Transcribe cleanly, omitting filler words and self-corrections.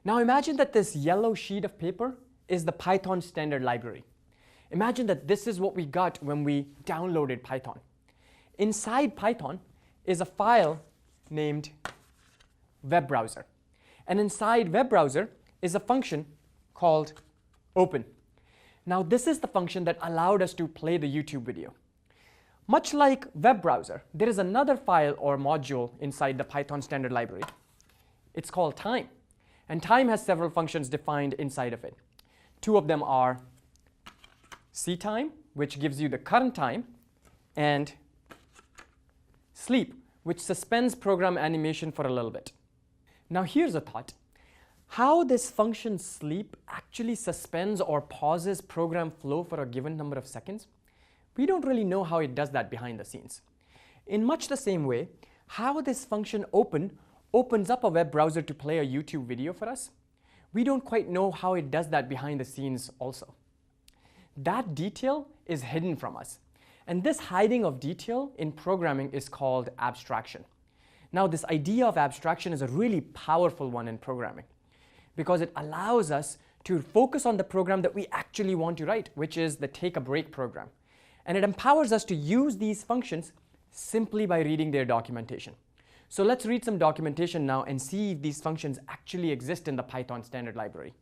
Now imagine that this yellow sheet of paper is the Python standard library. Imagine that this is what we got when we downloaded Python. Inside Python is a file named Webbrowser. And inside Webbrowser is a function called open. Now this is the function that allowed us to play the YouTube video. Much like Webbrowser, there is another file or module inside the Python standard library. It's called time. And time has several functions defined inside of it. Two of them are ctime, which gives you the current time, and sleep, which suspends program animation for a little bit. Now here's a thought. How this function sleep actually suspends or pauses program flow for a given number of seconds, we don't really know how it does that behind the scenes. In much the same way, how this function open opens up a web browser to play a YouTube video for us, we don't quite know how it does that behind the scenes also. That detail is hidden from us. And this hiding of detail in programming is called abstraction. Now, this idea of abstraction is a really powerful one in programming because it allows us to focus on the program that we actually want to write, which is the take a break program. And it empowers us to use these functions simply by reading their documentation. So let's read some documentation now and see if these functions actually exist in the Python standard library.